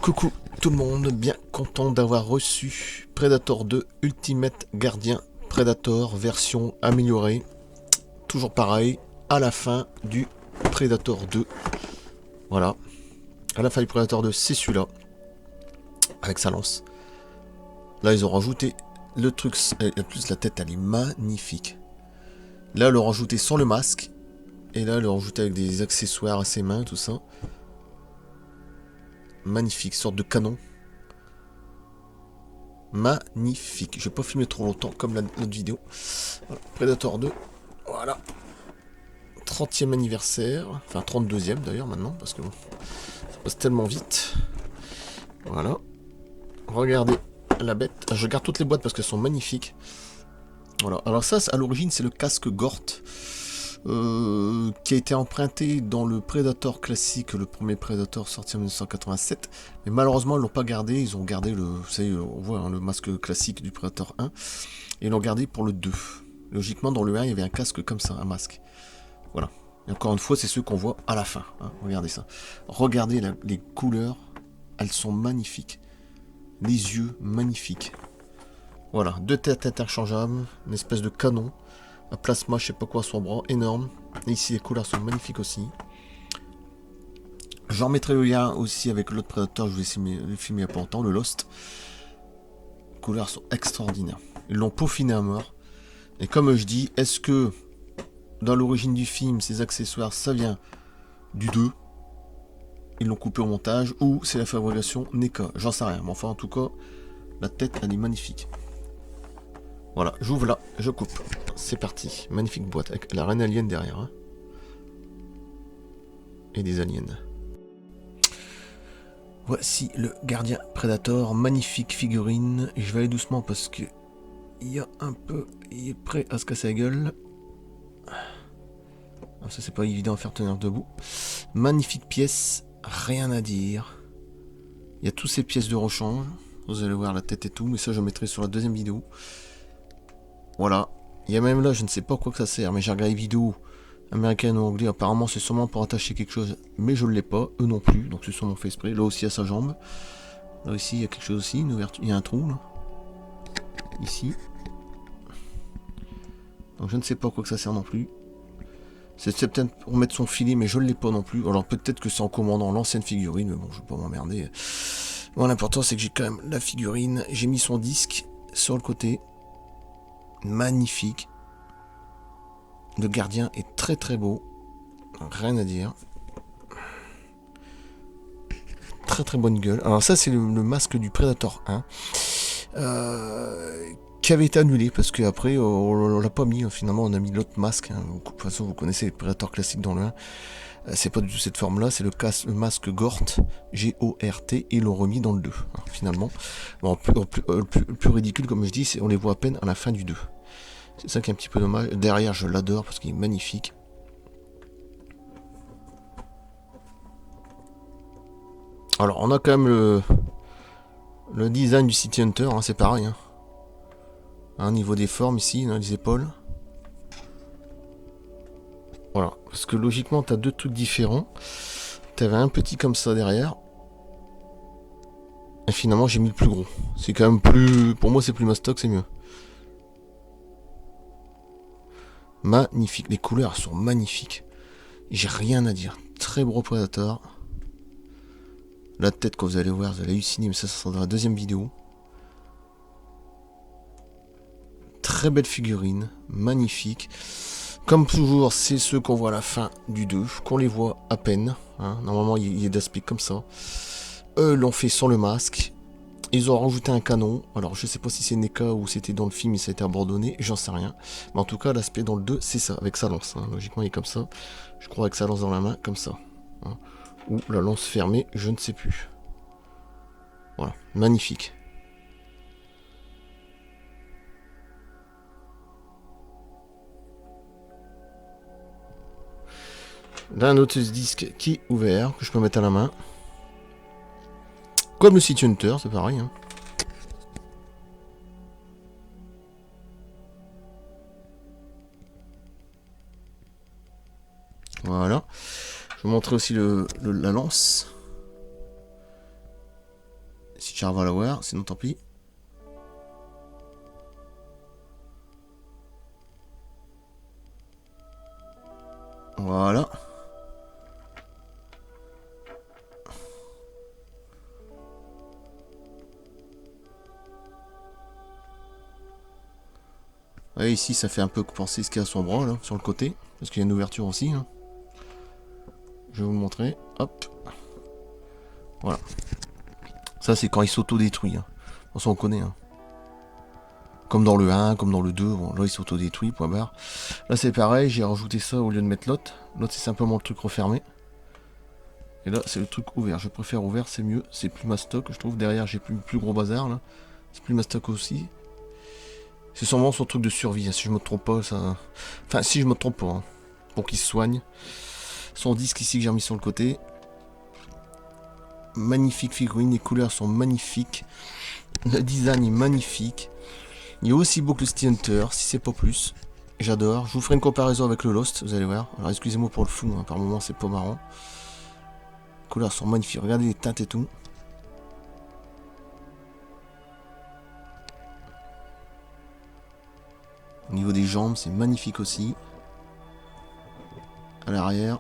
Coucou tout le monde, bien content d'avoir reçu Predator 2 Ultimate Guardian Predator version améliorée. Toujours pareil, à la fin du Predator 2. Voilà, à la fin du Predator 2, c'est celui-là, avec sa lance. Là, ils ont rajouté le truc, en plus la tête, elle est magnifique. Là, ils l'ont rajouté sans le masque, et là, ils l'ont rajouté avec des accessoires à ses mains, tout ça. Magnifique, sorte de canon. Magnifique. Je vais pas filmer trop longtemps comme l'autre vidéo. Voilà. Predator 2. Voilà. 30e anniversaire. Enfin 32e d'ailleurs maintenant. Parce que bon, ça passe tellement vite. Voilà. Regardez la bête. Je garde toutes les boîtes parce qu'elles sont magnifiques. Voilà. Alors ça, à l'origine, c'est le casque Gort. Qui a été emprunté dans le Predator classique, le premier Predator sorti en 1987, mais malheureusement ils l'ont pas gardé, ils ont gardé le, vous savez, on voit hein, le masque classique du Predator 1, et ils l'ont gardé pour le 2. Logiquement dans le 1 il y avait un casque comme ça, un masque. Voilà. Et encore une fois c'est ceux qu'on voit à la fin, hein. Regardez ça. Regardez les couleurs, elles sont magnifiques. Les yeux magnifiques. Voilà, deux têtes interchangeables, une espèce de canon. Un plasma, je sais pas quoi, son bras, énorme. Et ici, les couleurs sont magnifiques aussi. J'en mettrai le lien aussi avec l'autre Predator, je vais le filmer il n'y a pas longtemps, le Lost. Les couleurs sont extraordinaires. Ils l'ont peaufiné à mort. Et comme je dis, est-ce que dans l'origine du film, ces accessoires, ça vient du 2? Ils l'ont coupé au montage, ou c'est la fabrication NECA? J'en sais rien. Mais enfin, en tout cas, la tête, elle est magnifique. Voilà, j'ouvre là, je coupe. C'est parti. Magnifique boîte avec la reine alien derrière. Hein. Et des aliens. Voici le gardien Predator. Magnifique figurine. Je vais aller doucement parce que il y a un peu... Il est prêt à se casser la gueule. Alors ça c'est pas évident à faire tenir debout. Magnifique pièce. Rien à dire. Il y a toutes ces pièces de rechange. Vous allez voir la tête et tout. Mais ça je mettrai sur la deuxième vidéo. Voilà. Il y a même là, je ne sais pas quoi que ça sert, mais j'ai regardé les vidéos américaines ou anglais. Apparemment, c'est sûrement pour attacher quelque chose, mais je ne l'ai pas. Eux non plus, donc c'est sûrement fait exprès. Là aussi, à sa jambe. Là aussi, il y a quelque chose aussi, une ouverture. Il y a un trou là. Ici. Donc je ne sais pas quoi que ça sert non plus. C'est peut-être pour mettre son filet, mais je ne l'ai pas non plus. Alors peut-être que c'est en commandant l'ancienne figurine, mais bon, je ne vais pas m'emmerder. Bon, l'important c'est que j'ai quand même la figurine. J'ai mis son disque sur le côté. Magnifique. Le gardien est très très beau. Rien à dire. Très très bonne gueule. Alors ça c'est le masque du Predator 1. Qui avait été annulé parce qu'après on l'a pas mis. Finalement on a mis l'autre masque. Hein. De toute façon vous connaissez les Predators classiques dans le 1. C'est pas du tout cette forme là. C'est le masque Gort. G-O-R-T. Et ils l'ont remis dans le 2. Hein, finalement. Bon, le plus ridicule comme je dis c'est on les voit à peine à la fin du 2. C'est ça qui est un petit peu dommage. Derrière je l'adore parce qu'il est magnifique. Alors on a quand même le design du City Hunter, hein, c'est pareil. Hein. Au niveau des formes ici, dans les épaules. Voilà, parce que logiquement t'as deux trucs différents. T'avais un petit comme ça derrière. Et finalement j'ai mis le plus gros. C'est quand même plus... Pour moi c'est plus mastoc, c'est mieux. Magnifique, les couleurs sont magnifiques. J'ai rien à dire. Très gros Predator. La tête quand vous allez voir, vous allez halluciner, mais ça sera dans la deuxième vidéo. Très belle figurine, magnifique. Comme toujours, c'est ceux qu'on voit à la fin du 2, qu'on les voit à peine. Hein. Normalement, il est d'aspect comme ça. Eux l'ont fait sans le masque. Ils ont rajouté un canon. Alors, je sais pas si c'est NECA ou c'était dans le film et ça a été abandonné. J'en sais rien. Mais en tout cas, l'aspect dans le 2, c'est ça, avec sa lance. Hein. Logiquement, il est comme ça. Je crois avec sa lance dans la main, comme ça. Hein. Ou la lance fermée, je ne sais plus. Voilà, magnifique. Là, un autre disque qui est ouvert, que je peux mettre à la main. Comme le City Hunter, c'est pareil. Hein. Voilà. Je vais vous montrer aussi la lance. Si j'arrive à la voir, sinon tant pis. Voilà. Ouais, ici, ça fait un peu penser ce qu'il y a à son bras, là, sur le côté. Parce qu'il y a une ouverture aussi. Hein. Je vais vous le montrer. Hop. Voilà. Ça, c'est quand il s'auto-détruit. Hein. On s'en connaît. Hein. Comme dans le 1, comme dans le 2. Bon, là, il s'auto-détruit, point barre. Là, c'est pareil. J'ai rajouté ça au lieu de mettre l'autre. L'autre, c'est simplement le truc refermé. Et là, c'est le truc ouvert. Je préfère ouvert, c'est mieux. C'est plus mastoc, je trouve. Derrière, j'ai plus gros bazar, là. C'est plus mastoc aussi. C'est sûrement son truc de survie, hein, si je me trompe pas, ça... Enfin, si je me trompe pas, hein, pour qu'il se soigne. Son disque ici que j'ai remis sur le côté. Magnifique figurine, les couleurs sont magnifiques. Le design est magnifique. Il est aussi beau que le City Hunter, si c'est pas plus. J'adore. Je vous ferai une comparaison avec le Lost, vous allez voir. Alors excusez-moi pour le flou, hein, par moment c'est pas marrant. Les couleurs sont magnifiques, regardez les teintes et tout. Au niveau des jambes, c'est magnifique aussi. À l'arrière.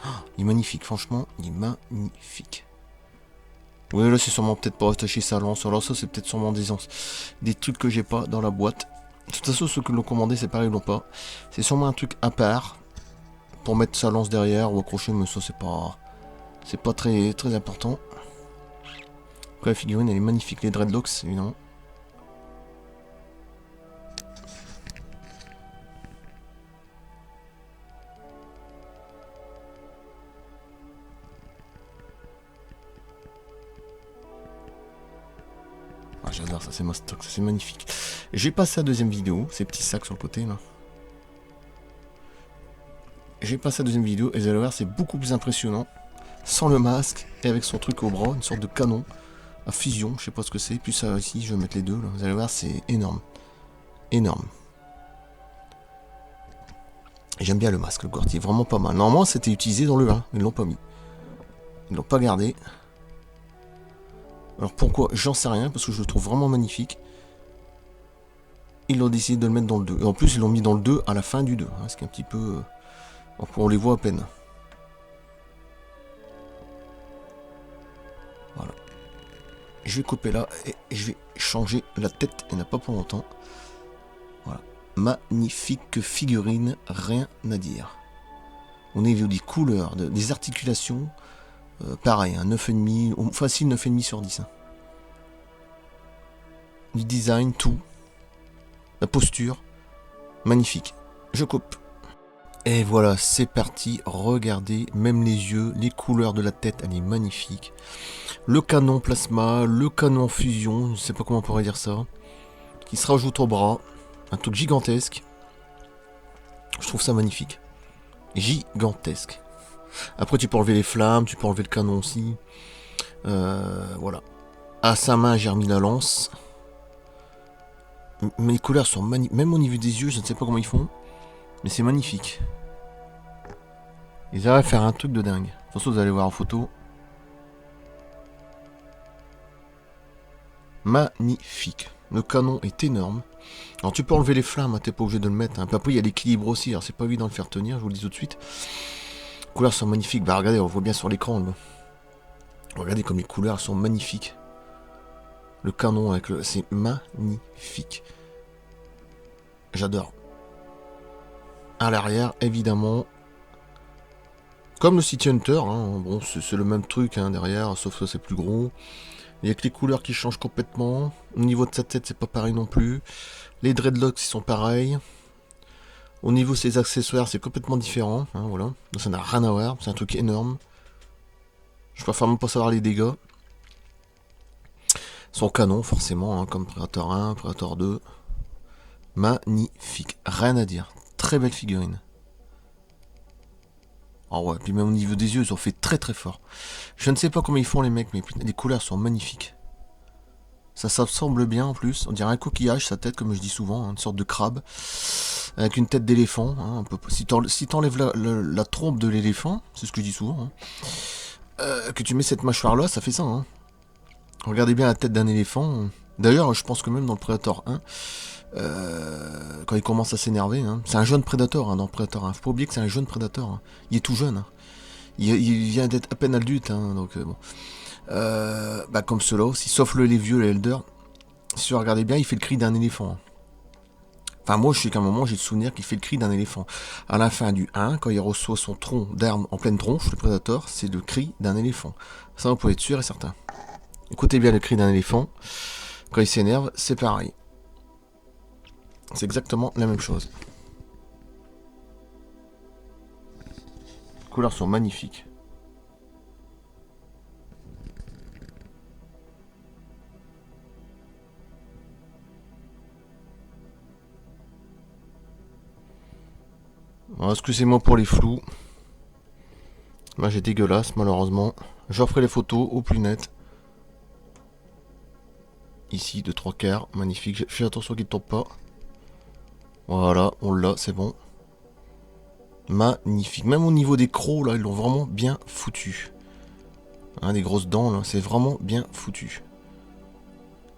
Oh, il est magnifique, franchement, il est magnifique. Oui, là, c'est sûrement peut-être pour attacher sa lance. Alors ça, c'est peut-être sûrement des trucs que j'ai pas dans la boîte. De toute façon, ceux que l'ont commandé, c'est pareil, ils l'ont pas. C'est sûrement un truc à part. Pour mettre sa lance derrière ou accrocher, mais ça, c'est pas très important. Après, la figurine, elle est magnifique. Les dreadlocks, évidemment. Ah, j'adore ça, c'est mastoc, ça c'est magnifique. J'ai passé la deuxième vidéo, ces petits sacs sur le côté là. J'ai passé la deuxième vidéo et vous allez voir, c'est beaucoup plus impressionnant. Sans le masque et avec son truc au bras, une sorte de canon à fusion, je sais pas ce que c'est. Puis ça ici, je vais mettre les deux là. Vous allez voir, c'est énorme. Énorme. J'aime bien le masque, le quartier, vraiment pas mal. Normalement, c'était utilisé dans le 1, ils l'ont pas mis. Ils l'ont pas gardé. Alors pourquoi? J'en sais rien, parce que je le trouve vraiment magnifique. Ils ont décidé de le mettre dans le 2. Et en plus, ils l'ont mis dans le 2 à la fin du 2. Hein, ce qui est un petit peu... on les voit à peine. Voilà. Je vais couper là et je vais changer la tête. Il n'y en a pas pour longtemps. Voilà. Magnifique figurine, rien à dire. On est des couleurs, des articulations. Pareil, un 9,5, facile 9,5 sur 10. Hein. Du design, tout. La posture, magnifique. Je coupe. Et voilà, c'est parti. Regardez, même les yeux, les couleurs de la tête, elle est magnifique. Le canon plasma, le canon fusion, je ne sais pas comment on pourrait dire ça. Qui se rajoute au bras. Un truc gigantesque. Je trouve ça magnifique. Gigantesque. Après, tu peux enlever les flammes, tu peux enlever le canon aussi. Voilà. À sa main, j'ai remis la lance. Mais les couleurs sont magnifiques. Même au niveau des yeux, je ne sais pas comment ils font. Mais c'est magnifique. Ils arrivent à faire un truc de dingue. De toute façon, vous allez voir en photo. Magnifique. Le canon est énorme. Alors tu peux enlever les flammes, hein, t'es pas obligé de le mettre. Hein. Puis après, il y a l'équilibre aussi. Alors c'est pas évident de le faire tenir, je vous le dis tout de suite. Les couleurs sont magnifiques. Bah regardez, on voit bien sur l'écran. Regardez comme les couleurs sont magnifiques. Le canon avec le... c'est magnifique. J'adore. À l'arrière, évidemment. Comme le City Hunter, hein. Bon, c'est le même truc hein, derrière, sauf que c'est plus gros. Il y a que les couleurs qui changent complètement. Au niveau de sa tête, c'est pas pareil non plus. Les dreadlocks, ils sont pareils. Au niveau de ses accessoires, c'est complètement différent. Hein, voilà. Donc, ça n'a rien à voir. C'est un truc énorme. Je préfère même pas savoir les dégâts. Son canon, forcément, hein, comme Predator 1, Predator 2. Magnifique. Rien à dire. Très belle figurine. Ah ouais, puis même au niveau des yeux, ils ont fait très très fort. Je ne sais pas comment ils font les mecs, mais les couleurs sont magnifiques. Ça s'absorbe bien en plus. On dirait un coquillage, sa tête, comme je dis souvent, hein, une sorte de crabe. avec une tête d'éléphant. Hein, si t'enlèves la trompe de l'éléphant, c'est ce que je dis souvent, hein, que tu mets cette mâchoire-là, ça fait ça. Hein. Regardez bien la tête d'un éléphant. D'ailleurs, je pense que même dans le Predator 1, quand il commence à s'énerver, hein, c'est un jeune Predator hein, dans le Predator 1. Faut pas oublier que c'est un jeune Predator. Hein. Il est tout jeune. Hein. Il vient d'être à peine adulte. Hein, donc bon. Bah, comme ceux-là aussi, sauf les vieux, les Elder. Si vous regardez bien, il fait le cri d'un éléphant. Enfin, moi, je sais qu'à un moment, j'ai le souvenir qu'il fait le cri d'un éléphant. À la fin du 1, quand il reçoit son tronc d'arme en pleine tronche, le Predator, c'est le cri d'un éléphant. Ça, vous pouvez être sûr et certain. Écoutez bien le cri d'un éléphant. Quand il s'énerve, c'est pareil. C'est exactement la même chose. Les couleurs sont magnifiques. Excusez-moi pour les flous. Là j'ai dégueulasse malheureusement. Je referai les photos au plus net. Ici de 3/4, magnifique. Fais attention qu'il ne tombe pas. Voilà, on l'a, c'est bon. Magnifique. Même au niveau des crocs là, ils l'ont vraiment bien foutu. Hein, des grosses dents là, c'est vraiment bien foutu.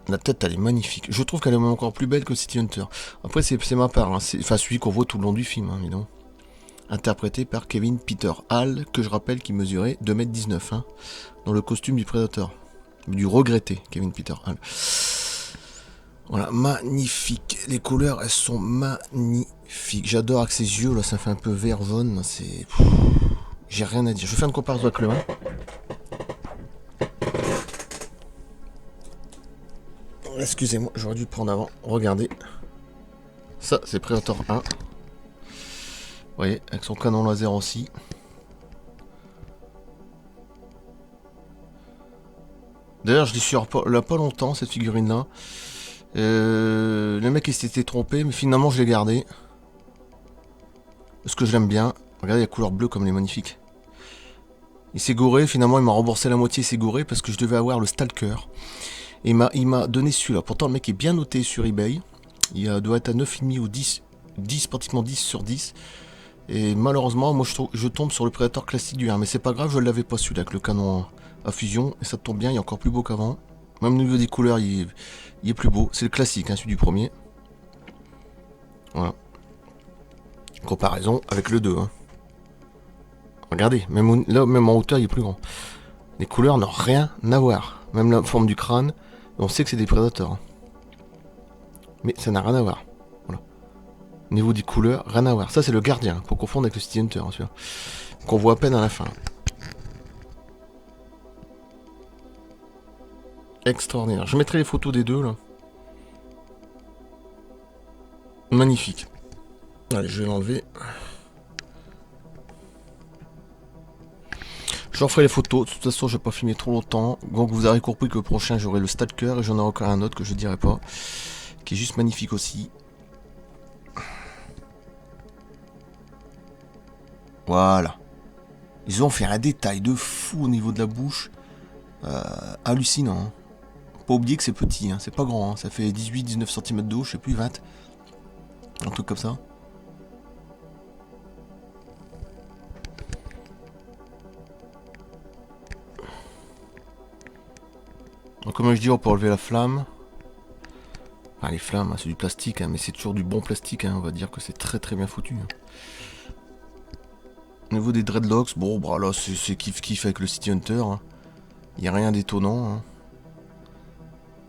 La tête elle est magnifique. Je trouve qu'elle est même encore plus belle que City Hunter. Après c'est ma part, hein. Enfin celui qu'on voit tout le long du film, hein, évidemment. Interprété par Kevin Peter Hall, que je rappelle qui mesurait 2,19 m, hein, dans le costume du Predator. Du regretté Kevin Peter Hall. Voilà, magnifique. Les couleurs, elles sont magnifiques. J'adore avec ses yeux, là, ça fait un peu vert jaune. C'est... J'ai rien à dire. Je vais faire une comparaison avec le 1. Excusez-moi, j'aurais dû prendre avant. Regardez. Ça, c'est Predator 1. Vous voyez, avec son canon laser aussi. D'ailleurs, je l'ai su là pas longtemps, cette figurine-là. Le mec, il s'était trompé, mais finalement, je l'ai gardé. Parce que je l'aime bien. Regardez la couleur bleue comme elle est magnifique. Il s'est gouré, finalement, il m'a remboursé la moitié, il s'est gouré, parce que je devais avoir le Stalker. Et il m'a donné celui-là. Pourtant, le mec est bien noté sur eBay. Il doit être à 9,5 ou 10, pratiquement 10 sur 10. Et malheureusement, moi, je tombe sur le Predator classique du 1. Mais c'est pas grave, je ne l'avais pas celui-là, avec le canon à fusion. Et ça tombe bien, il est encore plus beau qu'avant. Même au niveau des couleurs, il est plus beau. C'est le classique, hein, celui du premier. Voilà. Comparaison avec le 2. Hein. Regardez, même là, même en hauteur, il est plus grand. Les couleurs n'ont rien à voir. Même la forme du crâne, on sait que c'est des prédateurs. Hein. Mais ça n'a rien à voir. Voilà. Au niveau des couleurs, rien à voir. Ça, c'est le gardien, pour confondre avec le City Hunter, hein, qu'on voit à peine à la fin. Extraordinaire. Je mettrai les photos des deux, là. Magnifique. Allez, je vais l'enlever. Je referai les photos. De toute façon, je vais pas filmer trop longtemps. Donc, vous aurez compris que le prochain, j'aurai le Stalker. Et j'en ai encore un autre que je dirai pas. Qui est juste magnifique aussi. Voilà. Ils ont fait un détail de fou au niveau de la bouche. Hallucinant. Hein. Pas oublier que c'est petit, hein. C'est pas grand. Hein. Ça fait 18-19 cm de haut, je sais plus, 20. Un truc comme ça. Donc, comme je dis, on peut enlever la flamme. Enfin, les flammes, hein, c'est du plastique, hein, mais c'est toujours du bon plastique. Hein, on va dire que c'est très très bien foutu. Hein. Au niveau des dreadlocks, bon, bah là, c'est kiff-kiff avec le City Hunter. Hein. Il n'y a rien d'étonnant. Hein.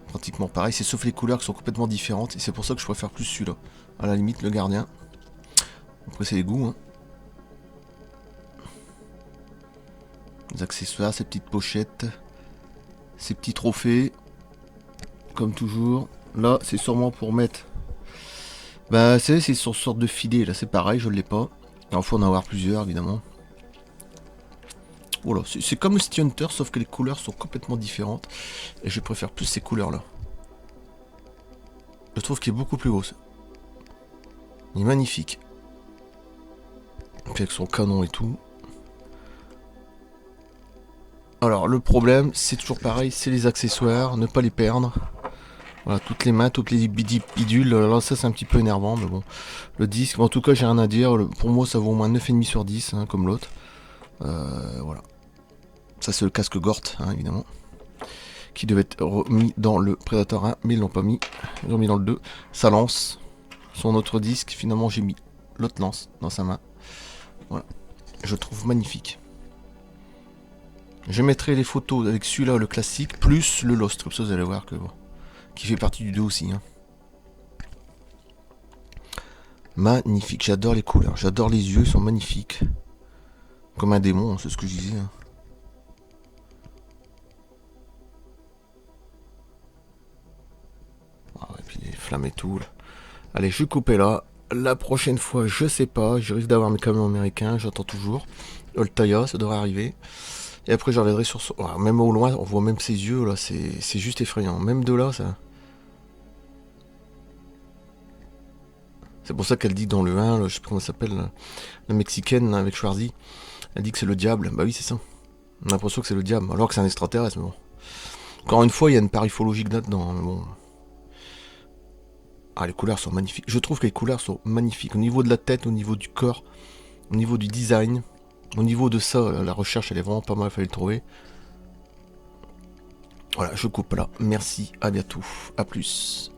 Pratiquement pareil, c'est sauf les couleurs qui sont complètement différentes. Et c'est pour ça que je préfère plus celui-là. À la limite, le gardien. Après, c'est les goûts. Hein. Les accessoires, ces petites pochettes. Ces petits trophées. Comme toujours. Là, c'est sûrement pour mettre... Bah, c'est sur sorte de filet. Là, c'est pareil, je ne l'ai pas. Alors, il faut en avoir plusieurs, évidemment. Voilà, c'est comme le City Hunter, sauf que les couleurs sont complètement différentes. Et je préfère plus ces couleurs-là. Je trouve qu'il est beaucoup plus beau. Il est magnifique. Et puis avec son canon et tout. Alors, le problème, c'est toujours pareil, c'est les accessoires, ne pas les perdre. Voilà, toutes les mains, toutes les bidules, là ça c'est un petit peu énervant, mais bon. Le disque, en tout cas j'ai rien à dire, pour moi ça vaut au moins 9,5 sur 10, hein, comme l'autre. Voilà. Ça c'est le casque Gort, hein, évidemment. Qui devait être remis dans le Predator 1, mais ils l'ont pas mis. Ils l'ont mis dans le 2. Ça lance. Son autre disque, finalement j'ai mis l'autre lance dans sa main. Voilà. Je trouve magnifique. Je mettrai les photos avec celui-là, le classique, plus le Lost, comme ça vous allez voir que bon, qui fait partie du 2 aussi. Hein. Magnifique, j'adore les couleurs, j'adore les yeux, ils sont magnifiques. Comme un démon, c'est ce que je disais. Hein. Ah ouais, puis les flammes et tout. Là. Allez, je vais couper là. La prochaine fois, je sais pas, je risque d'avoir mes camions américains, j'attends toujours. Altaïa, ça devrait arriver. Et après, je reviendrai sur son... Ah, même au loin, on voit même ses yeux, là, c'est juste effrayant. Même de là, ça... C'est pour ça qu'elle dit dans le 1, là, je sais pas comment ça s'appelle, la mexicaine là, avec Schwarzy, elle dit que c'est le diable. Bah oui, c'est ça. On a l'impression que c'est le diable, alors que c'est un extraterrestre, mais bon. Encore une fois, il y a une part ufologique là-dedans, mais bon. Ah, les couleurs sont magnifiques. Je trouve que les couleurs sont magnifiques. Au niveau de la tête, au niveau du corps, au niveau du design, au niveau de ça, la recherche, elle est vraiment pas mal, il fallait le trouver. Voilà, je coupe là. Merci, à bientôt. À plus.